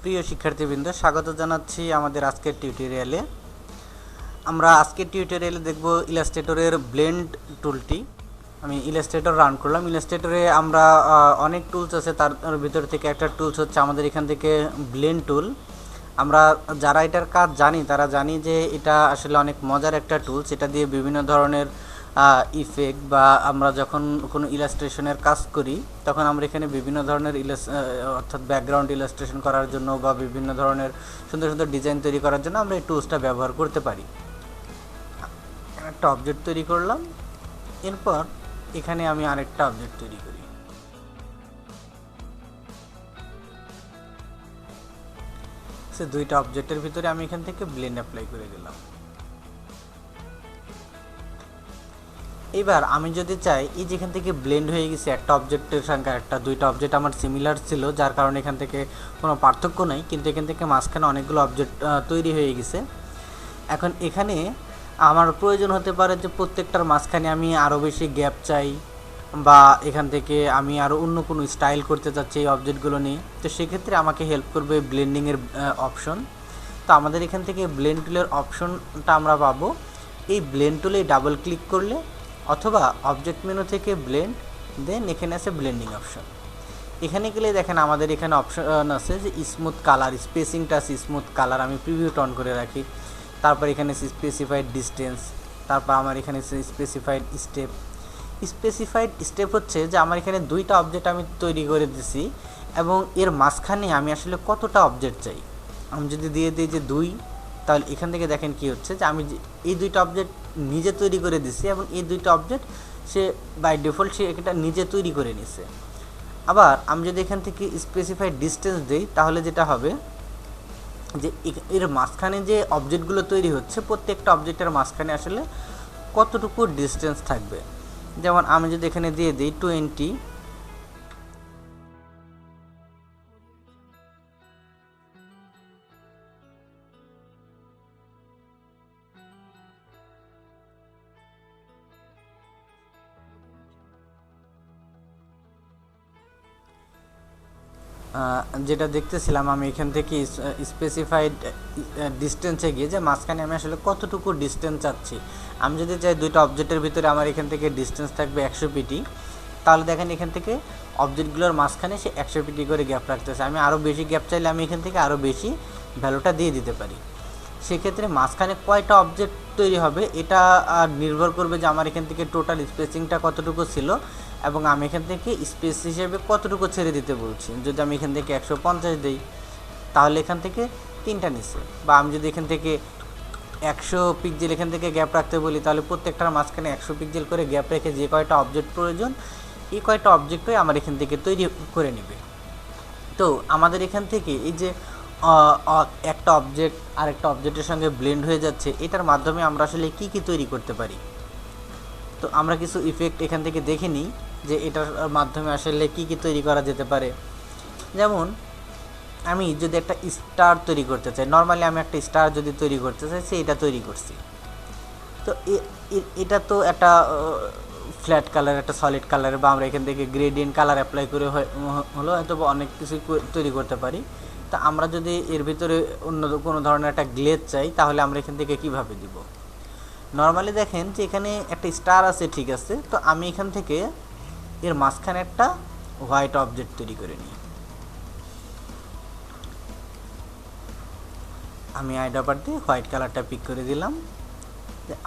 প্রিয় শিক্ষার্থীবৃন্দ, স্বাগত জানাচ্ছি আমাদের আজকের টিউটোরিয়ালে। আমরা আজকের টিউটোরিয়ালে দেখব ইলাস্ট্রেটরের ব্লেন্ড টুলটি। আমি ইলাস্ট্রেটর রান করলাম। ইলাস্ট্রেটরে আমরা অনেক টুলস আছে, তার ভিতর থেকে একটা টুলস হচ্ছে আমাদের এখান থেকে ব্লেন্ড টুল। আমরা যারা এটার কাজ জানি তারা জানি যে এটা আসলে অনেক মজার একটা টুলস। এটা দিয়ে বিভিন্ন ধরনের ইফেক্ট বা আমরা যখন কোনো ইলাস্ট্রেশনের কাজ করি তখন আমরা এখানে বিভিন্ন ধরনের অর্থাৎ ব্যাকগ্রাউন্ড ইলাস্ট্রেশন করার জন্য বা বিভিন্ন ধরনের সুন্দর সুন্দর ডিজাইন তৈরি করার জন্য আমরা এই টুলসটা ব্যবহার করতে পারি। একটা অবজেক্ট তৈরি করলাম, এরপর এখানে আমি আরেকটা অবজেক্ট তৈরি করি। সে দুইটা অবজেক্টের ভিতরে আমি এখান থেকে ব্লেন্ড অ্যাপ্লাই করে দিলাম। এবার আমি যদি চাই, এই যেখান থেকে ব্লেন্ড হয়ে গেছে একটা অবজেক্টের সঙ্গে একটা, দুইটা অবজেক্ট আমার সিমিলার ছিল যার কারণে এখান থেকে কোনো পার্থক্য নাই, কিন্তু এখান থেকে মাঝখানে অনেকগুলো অবজেক্ট তৈরি হয়ে গেছে। এখন এখানে আমার প্রয়োজন হতে পারে যে প্রত্যেকটার মাঝখানে আমি আরও বেশি গ্যাপ চাই, বা এখান থেকে আমি আরও অন্য কোনো স্টাইল করতে চাচ্ছি এই অবজেক্টগুলো নিয়ে। তো সেক্ষেত্রে আমাকে হেল্প করবে ব্লেন্ডিংয়ের অপশন। তো আমাদের এখান থেকে ব্লেন্ড টুলের অপশনটা আমরা পাবো। এই ব্লেন্ড টুলে ডাবল ক্লিক করলে অথবা অবজেক্ট মেনু থেকে ব্লেন্ড, দেন এখানে আছে ব্লেন্ডিং অপশন। এখানে গেলে দেখেন আমাদের এখানে অপশন আছে যে স্মুথ কালার, স্পেসিংটা আছে স্মুথ কালার, আমি প্রিভিউ অন করে রাখি। তারপর এখানে আছে স্পেসিফাইড ডিস্টেন্স, তারপর আমার এখানে আছে স্পেসিফাইড স্টেপ। স্পেসিফাইড স্টেপ হচ্ছে যে আমার এখানে দুইটা অবজেক্ট আমি তৈরি করে দিছি এবং এর মাঝখানে আমি আসলে কতটা অবজেক্ট চাই। আমি যদি দিয়ে দিই যে 2, তাহলে এখান থেকে দেখেন কি হচ্ছে যে আমি এই দুইটা অবজেক্ট নিজে তৈরি করে দিছি এবং এই দুইটা অবজেক্ট সে বাই ডিফল্ট সে এটা নিজে তৈরি করে নিছে। আবার আমি যদি এখান থেকে স্পেসিফাইড ডিস্টেন্স দিই তাহলে যেটা হবে যে এর মাঝখানে যে অবজেক্টগুলো তৈরি হচ্ছে প্রত্যেকটা অবজেক্টের মাঝখানে আসলে কতটুকু ডিস্টেন্স থাকবে। যেমন আমি যদি এখানে দিয়ে দিই 20, যেটা দেখতেছিলাম আমি এখান থেকে স্পেসিফাইড ডিস্টেন্সে গিয়ে যে মাঝখানে আমি আসলে কতটুকু ডিস্টেন্স চাচ্ছি। আমি যদি চাই দুইটা অবজেক্টের ভিতরে আমার এখান থেকে ডিস্টেন্স থাকবে 100 পিটি, তাহলে দেখেন এখান থেকে অবজেক্টগুলোর মাঝখানে সে 100 পিটি করে গ্যাপ রাখতেছে। আমি আরও বেশি গ্যাপ চাইলে আমি এখান থেকে আরও বেশি ভ্যালুটা দিয়ে দিতে পারি। সেক্ষেত্রে মাঝখানে কয়টা অবজেক্ট তৈরি হবে এটা নির্ভর করবে যে আমার এখান থেকে টোটাল স্পেসিংটা কতটুকু ছিল এবং আমি এখান থেকে স্পেস হিসেবে কতটুকু ছেড়ে দিতে বলছি। যদি আমি এখান থেকে 150 দিই তাহলে এখান থেকে 3টা নিচে, বা আমি যদি এখান থেকে 100 পিক্সেল এখান থেকে গ্যাপ রাখতে বলি তাহলে প্রত্যেকটার মাঝখানে 100 পিক্সেল করে গ্যাপ রেখে যে কয়টা অবজেক্ট প্রয়োজন এই কয়টা অবজেক্টই আমার এখান থেকে তৈরি করে নেবে। তো আমাদের এখান থেকে এই যে একটা অবজেক্ট আরেকটা অবজেক্টের সঙ্গে ব্লেন্ড হয়ে যাচ্ছে, এটার মাধ্যমে আমরা আসলে কি কি তৈরি করতে পারি। তো আমরা কিছু ইফেক্ট এখান থেকে দেখে নিই যে এটার মাধ্যমে আসলে কি কি তৈরি করা যেতে পারে। যেমন আমি যদি একটা স্টার তৈরি করতে চাই, নর্মালি আমি একটা স্টার যদি তৈরি করতে চাই এটা তৈরি করছি। তো এটা তো একটা ফ্ল্যাট কালার, একটা সলিড কালার, বা আমরা এখান থেকে গ্রেডিয়েন্ট কালার অ্যাপ্লাই করে হলো হয়তো অনেক কিছু তৈরি করতে পারি। তা আমরা যদি এর ভিতরে অন্য কোনো ধরনের একটা গ্লেজ চাই তাহলে আমরা এখান থেকে কিভাবে দিব। নর্মালি দেখেন যে এখানে একটা স্টার আছে, ঠিক আছে। তো আমি এখান থেকে এর মাঝখানে একটা হোয়াইট অবজেক্ট তৈরি করে নিই। আমি আইড্রপার দিয়ে হোয়াইট কালারটা পিক করে দিলাম।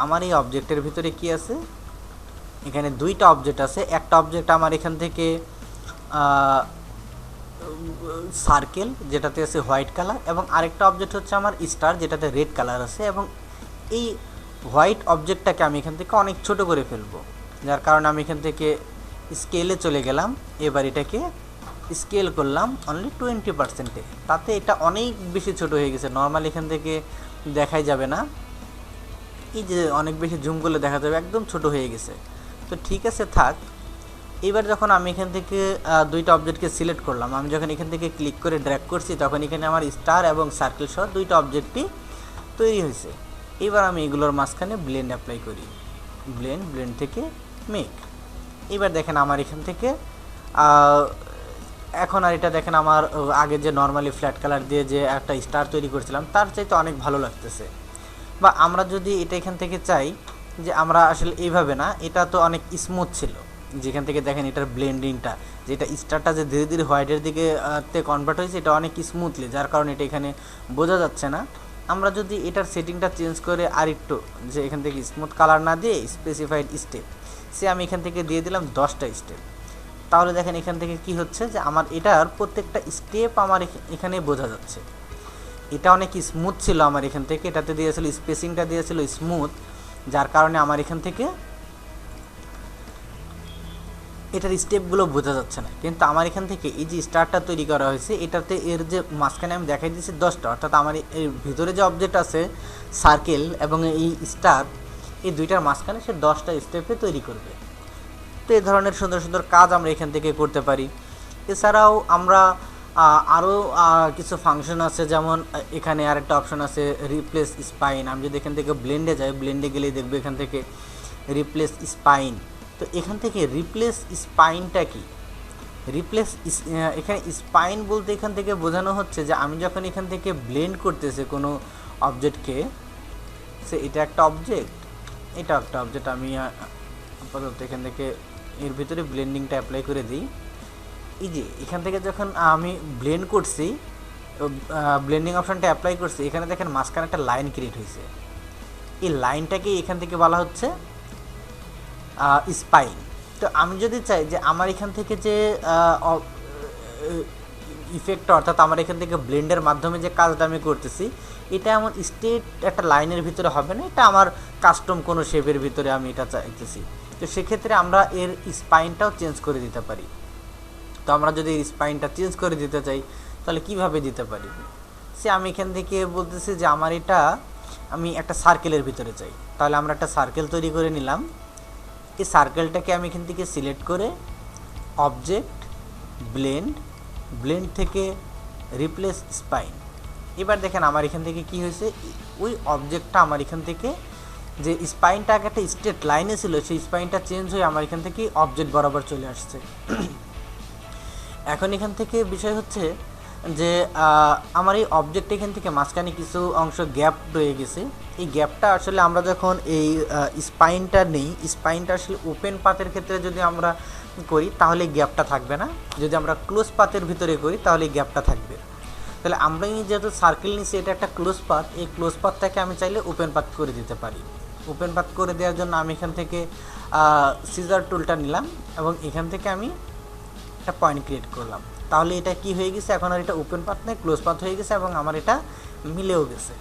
আমার এই অবজেক্টের ভিতরে কি আছে, এখানে দুইটা অবজেক্ট আছে। একটা অবজেক্ট আমার এখান থেকে সার্কেল যেটাতে আছে হোয়াইট কালার, এবং আরেকটা অবজেক্ট হচ্ছে আমার স্টার যেটাতে রেড কালার আছে। এবং এই হোয়াইট অবজেক্টটাকে আমি এখান থেকে অনেক ছোট করে ফেলবো, যার কারণে আমি এখান থেকে স্কেলে চলে গেলাম। এবার এটাকে স্কেল করলাম অনলি 20%-এ, তাতে এটা অনেক বেশি ছোট হয়ে গেছে। নর্মালি এখান থেকে দেখাই যাবে না, এই যে অনেক বেশি জুম করলে দেখা যাবে একদম ছোট হয়ে গেছে। তো ঠিক আছে, থাক। এবার যখন আমি এখান থেকে দুইটা অবজেক্টকে সিলেক্ট করলাম, আমি যখন এখান থেকে ক্লিক করে ড্র্যাগ করছি তখন এখানে আমার স্টার এবং সার্কেল সহ দুইটা অবজেক্টই তৈরি হয়েছে। এবার আমি এগুলোর মাঝখানে ব্লেন্ড অ্যাপ্লাই করি, ব্লেন্ড থেকে মেক। এবার দেখেন আমার এখান থেকে এখন আর এটা দেখেন আমার আগে যে নর্মালি ফ্ল্যাট কালার দিয়ে যে একটা স্টার তৈরি করেছিলাম তার চাইতে অনেক ভালো লাগতেছে। বা আমরা যদি এটা এখান থেকে চাই যে আমরা আসলে এইভাবে না, এটা তো অনেক স্মুথ ছিল, যেখান থেকে দেখেন এটার ব্লেন্ডিংটা, যেটা স্টারটা যে ধীরে ধীরে হোয়াইটের দিকে তে কনভার্ট হয়েছে, এটা অনেক স্মুথলি, যার কারণে এটা এখানে বোঝা যাচ্ছে না। আমরা যদি এটার সেটিংটা চেঞ্জ করে আরেকটু, যে এখান থেকে স্মুথ কালার না দিয়ে স্পেসিফাইড স্টেপ, সে আমি এখান থেকে দিয়ে দিলাম 10টা স্টেপ, তাহলে দেখেন এখান থেকে কি হচ্ছে যে আমার এটার প্রত্যেকটা স্টেপ আমার এখানে বোঝা যাচ্ছে। এটা অনেক স্মুথ ছিল আমার এখান থেকে, এটাতে দিয়েছিল স্পেসিংটা দিয়েছিল স্মুথ, যার কারণে আমার এখান থেকে এটার স্টেপগুলো বোঝা যাচ্ছে না। কিন্তু আমার এখান থেকে এই যে স্টারটা তৈরি করা হয়েছে, এটাতে এর যে মাঝখানে আমি দেখাই দিয়েছি 10টা, অর্থাৎ আমার এর ভিতরে যে অবজেক্ট আছে সার্কেল এবং এই স্টার, এই দুইটার মাঝখানে সে 10টা স্টেপে তৈরি করবে। তো এই ধরনের সুন্দর সুন্দর কাজ আমরা এখান থেকে করতে পারি। এছাড়াও আমরা আরও কিছু ফাংশন আছে, যেমন এখানে আরেকটা অপশন আছে রিপ্লেস স্পাইন। আমি যদি এখান থেকে ব্লেন্ডে যাই, ব্লেন্ডে গেলেই দেখবো এখান থেকে রিপ্লেস স্পাইন। তো এখান থেকে রিপ্লেস স্পাইনটা কি, এখানে স্পাইন বলতে এখান থেকে বোঝানো হচ্ছে যে আমি যখন এখান থেকে ব্লেন্ড করতেছি কোনো অবজেক্টকে, সে এটা একটা অবজেক্ট, এটা একটা অবজেক্ট, আমি আপাতত এখান থেকে এর ভিতরে ব্লেন্ডিংটা অ্যাপ্লাই করে দিই। এই যে এখান থেকে যখন আমি ব্লেন্ড করছি, ব্লেন্ডিং অপশানটা অ্যাপ্লাই করছি, এখানে দেখেন মাঝখানে একটা লাইন ক্রিয়েট হয়েছে, এই লাইনটাকে এখান থেকে বলা হচ্ছে স্পাইন। তো আমি যদি চাই যে আমার এখান থেকে যে ইফেক্টটা, অর্থাৎ আমার এখান থেকে ব্লেন্ডের মাধ্যমে যে কাজটা আমি করতেছি, এটা এমন স্ট্রেট একটা লাইনের ভিতরে হবে না, এটা আমার কাস্টম কোনো শেপের ভিতরে আমি এটা চাইতেছি। তো সেক্ষেত্রে আমরা এর স্পাইনটাও চেঞ্জ করে দিতে পারি। তো আমরা যদি এর স্পাইনটা চেঞ্জ করে দিতে চাই, তাহলে কিভাবে দিতে পারি? সে আমি এখান থেকে বলতেছি যে আমার এটা আমি একটা সার্কেলের ভিতরে চাই, তাহলে আমরা একটা সার্কেল তৈরি করে নিলাম। এই সার্কেলটাকে আমি এখান থেকে সিলেক্ট করে অবজেক্ট, ব্লেন্ড থেকে রিপ্লেস স্পাইন। এবার দেখেন আমার এখান থেকে কি হয়েছে, ওই অবজেক্টটা আমার এখান থেকে যে স্পাইনটা আগে একটা স্ট্রেট লাইনে ছিল, সেই স্পাইনটা চেঞ্জ হয়ে আমার এখান থেকে অবজেক্ট বরাবর চলে আসছে। এখন এখান থেকে বিষয় হচ্ছে যে আমার এই অবজেক্ট এখান থেকে মাঝখানে কিছু অংশ গ্যাপ রয়ে গেছে। এই গ্যাপটা আসলে আমরা যখন এই স্পাইনটা নেই, স্পাইনটা আসলে ওপেন পাতের ক্ষেত্রে যদি আমরা করি তাহলে এই গ্যাপটা থাকবে না, যদি আমরা ক্লোজ পাতের ভিতরে করি তাহলে এই গ্যাপটা থাকবে। তাহলে আমরা যেহেতু সার্কেল নিচ্ছি, এটা একটা ক্লোজ পাথ, এই ক্লোজ পাথটাকে আমি চাইলে ওপেন পাথ করে দিতে পারি। ওপেন পাথ করে দেওয়ার জন্য আমি এখান থেকে সিজার টুলটা নিলাম এবং এখান থেকে আমি একটা পয়েন্ট ক্রিয়েট করলাম। তাহলে এটা কি হয়ে গেছে, এখন আর এটা ওপেন পাথ নেই, ক্লোজ পাথ হয়ে গেছে এবং আমার এটা মিলেও গেছে।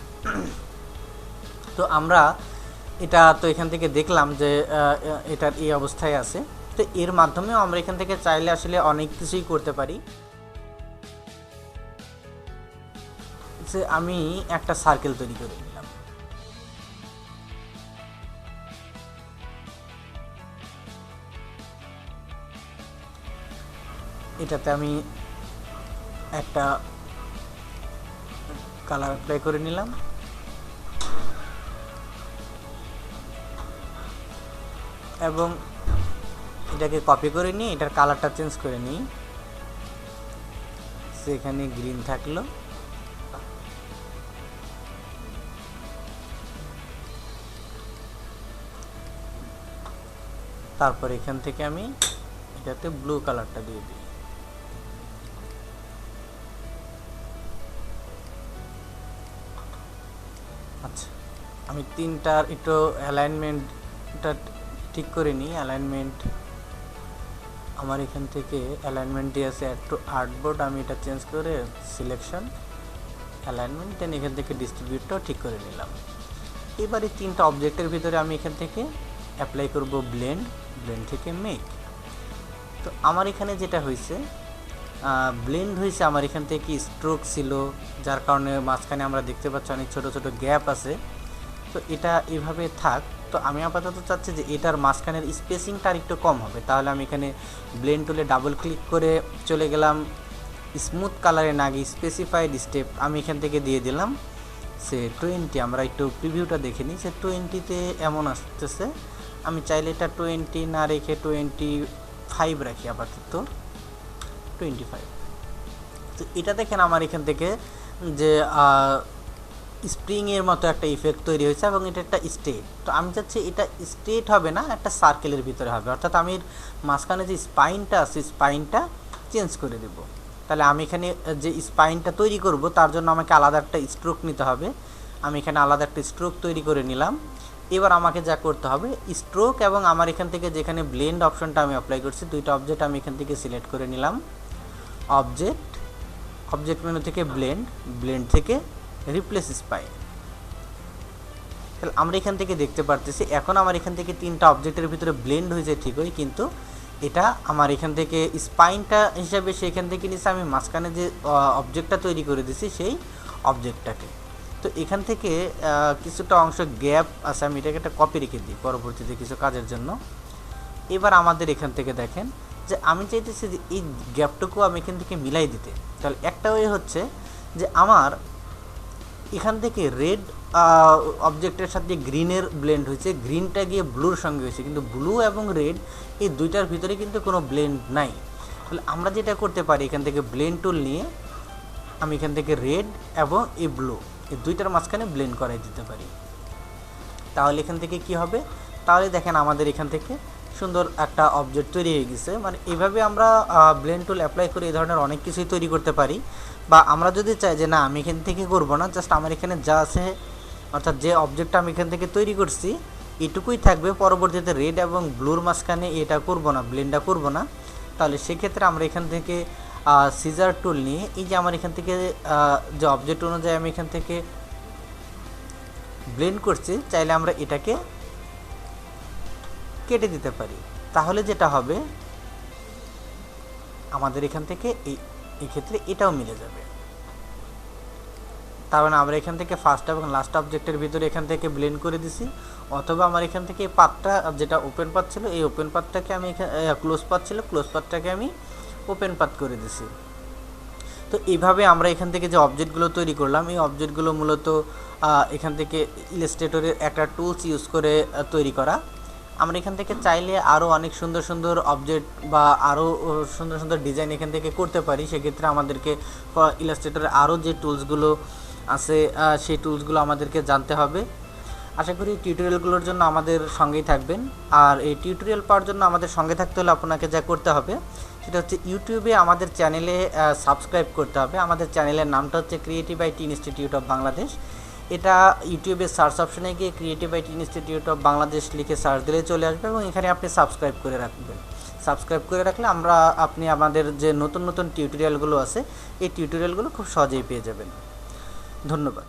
তো আমরা এটা তো এখান থেকে দেখলাম যে এটার এই অবস্থায় আছে। তো এর মাধ্যমেও আমরা এখান থেকে চাইলে আসলে অনেক কিছুই করতে পারি। যে আমি একটা সার্কেল তৈরি করে নিলাম, এটাতে আমি একটা কালার অ্যাপ্লাই করে নিলাম এবং এটাকে কপি করে নিয়ে এটার কালারটা চেঞ্জ করে নিই। সেখানে গ্রিন থাকলো, তারপর এখান থেকে আমি এটাতে ব্লু কালারটা দিয়ে দিই। আচ্ছা, আমি তিনটার একটু অ্যালাইনমেন্টটা ঠিক করে নিই। অ্যালাইনমেন্ট আমার এখান থেকে অ্যালাইনমেন্ট দিয়ে আছে একটু আর্টবোর্ড, আমি এটা চেঞ্জ করে সিলেকশন অ্যালাইনমেন্ট দেন এখান থেকে ডিস্ট্রিবিউটটাও ঠিক করে নিলাম। এবার এই তিনটা অবজেক্টের ভিতরে আমি এখান থেকে অ্যাপ্লাই করব ব্লেন্ড থেকে মেক। তো আমার এখানে যেটা হয়েছে, ব্লেন্ড হয়েছে, আমার এখান থেকে স্ট্রোক ছিল, যার কারণে মাঝখানে আমরা দেখতে পাচ্ছি অনেক ছোট ছোট গ্যাপ আছে। তো এটা এভাবে থাক। তো আমি আপাতত চাচ্ছি যে এটার মাঝখানের স্পেসিংটা আর একটু কম হবে, তাহলে আমি এখানে ব্লেন্ড টুলে ডাবল ক্লিক করে চলে গেলাম স্মুথ কালারে, না গিয়ে স্পেসিফাইড স্টেপ আমি এখান থেকে দিয়ে দিলাম সে 20। আমরা একটু প্রিভিউটা দেখে নিই, সে 20-তে এমন আসতেছে। আমি চাইলে এটা 20 না রেখে 25 রাখি, আপাতত 25। তো এটা দেখেন আমার এখান থেকে যে স্প্রিংয়ের মতো একটা ইফেক্ট তৈরি হয়েছে এবং এটা একটা স্টেট। তো আমি চাচ্ছি এটা স্টেট হবে না, একটা সার্কেলের ভিতরে হবে, অর্থাৎ আমি মাঝখানে যে স্পাইনটা আছে স্পাইনটা চেঞ্জ করে দেব। তাহলে আমি এখানে যে স্পাইনটা তৈরি করব তার জন্য আমাকে আলাদা একটা স্ট্রোক নিতে হবে। আমি এখানে আলাদা একটা স্ট্রোক তৈরি করে নিলাম। এবার আমাকে যা করতে হবে, স্ট্রোক এবং আমার এখান থেকে যেখানে ব্লেন্ড অপশনটা আমি অ্যাপ্লাই করছি, দুইটা অবজেক্ট আমি এখান থেকে সিলেক্ট করে নিলাম। অবজেক্ট মেনু থেকে ব্লেন্ড থেকে রিপ্লেস স্পাইন। তাহলে আমরা এখান থেকে দেখতে পারতেছি এখন আমার এখান থেকে তিনটা অবজেক্টের ভিতরে ব্লেন্ড হয়েছে ঠিকই, কিন্তু এটা আমার এখান থেকে স্পাইনটা হিসাবে সেখান থেকে নিচে আমি মাঝখানে যে অবজেক্টটা তৈরি করে দিছি সেই অবজেক্টটাকে। তো এখান থেকে কিছুটা অংশ গ্যাপ আছে, আমি এটাকে একটা কপি রেখে দিই পরবর্তীতে কিছু কাজের জন্য। এবার আমাদের এখান থেকে দেখেন যে আমি চাইতেছি যে এই গ্যাপটুকু আমি এখান থেকে মিলাই দিতে। তাহলে একটা ওয়ে হচ্ছে যে আমার এখান থেকে রেড অবজেক্টের সাথে গ্রিনের ব্লেন্ড হয়েছে, গ্রিনটা গিয়ে ব্লুর সঙ্গে হয়েছে, কিন্তু ব্লু এবং রেড এই দুইটার ভিতরে কিন্তু কোনো ব্লেন্ড নাই। তাহলে আমরা যেটা করতে পারি, এখান থেকে ব্লেন্ড টুল নিয়ে আমি এখান থেকে রেড এবং এই ব্লু এই দুইটার মাঝখানে ব্লেন্ড করাই দিতে পারি। তাহলে এখান থেকে কি হবে, তাহলে দেখেন আমাদের এখান থেকে সুন্দর একটা অবজেক্ট তৈরি হয়ে গেছে। মানে এইভাবে আমরা ব্লেন্ড টুল অ্যাপ্লাই করে এই ধরনের অনেক কিছুই তৈরি করতে পারি। বা আমরা যদি চাই যে না আমি এখান থেকে করবো না, জাস্ট আমার এখানে যা আছে অর্থাৎ যে অবজেক্টটা আমি এখান থেকে তৈরি করছি এটুকুই থাকবে, পরবর্তীতে রেড এবং ব্লুর মাঝখানে এটা করব না, ব্লেন্ডটা করব না, তাহলে সেক্ষেত্রে আমরা এখান থেকে সিজার টুল নিয়ে এই যে আমার এখান থেকে যে অবজেক্ট অনুযায়ী আমি এখান থেকে ব্লেন্ড করছি, চাইলে আমরা এটাকে কেটে দিতে পারি। তাহলে যেটা হবে আমাদের এখান থেকে এই ক্ষেত্রে এটাও মিলে যাবে। তার মানে আমরা এখান থেকে ফার্স্ট এবং লাস্ট অবজেক্টের ভিতরে এখান থেকে ব্লেন্ড করে দিছি, অথবা আমার এখান থেকে এই পাথটা যেটা ওপেন পাথ ছিল এই ওপেন পাথটাকে আমি ক্লোজ পাথ ছিল ক্লোজ পাথটাকে আমি ওপেন পাথ করে দিছি। তো এইভাবে আমরা এখান থেকে যে অবজেক্টগুলো তৈরি করলাম এই অবজেক্টগুলো মূলত এখান থেকে ইলাস্ট্রেটরের একটা টুলস ইউজ করে তৈরি করা। আমরা এখান থেকে চাইলে আরও অনেক সুন্দর সুন্দর অবজেক্ট বা আরও সুন্দর সুন্দর ডিজাইন এখান থেকে করতে পারি। সেক্ষেত্রে আমাদেরকে ইলাস্ট্রেটরের আরও যে টুলসগুলো আছে সেই টুলসগুলো আমাদেরকে জানতে হবে। আশা করি টিউটোরিয়ালগুলোর জন্য আমাদের সঙ্গেই থাকবেন। আর এই টিউটোরিয়াল পাওয়ার জন্য আমাদের সঙ্গে থাকতে হলে আপনাকে যা করতে হবে সেটা হচ্ছে ইউটিউবে আমাদের চ্যানেলে সাবস্ক্রাইব করতে হবে। আমাদের চ্যানেলের নামটা হচ্ছে creative IT institute of Bangladesh. এটা ইউটিউবের সার্চ অপশনে গিয়ে creative IT institute of Bangladesh লিখে সার্চ দিলে চলে আসবে এবং এখানে আপনি সাবস্ক্রাইব করে রাখবেন। সাবস্ক্রাইব করে রাখলে আপনি আমাদের যে নতুন নতুন টিউটোরিয়ালগুলো আছে এই টিউটোরিয়ালগুলো খুব সহজেই পেয়ে যাবেন। ধন্যবাদ।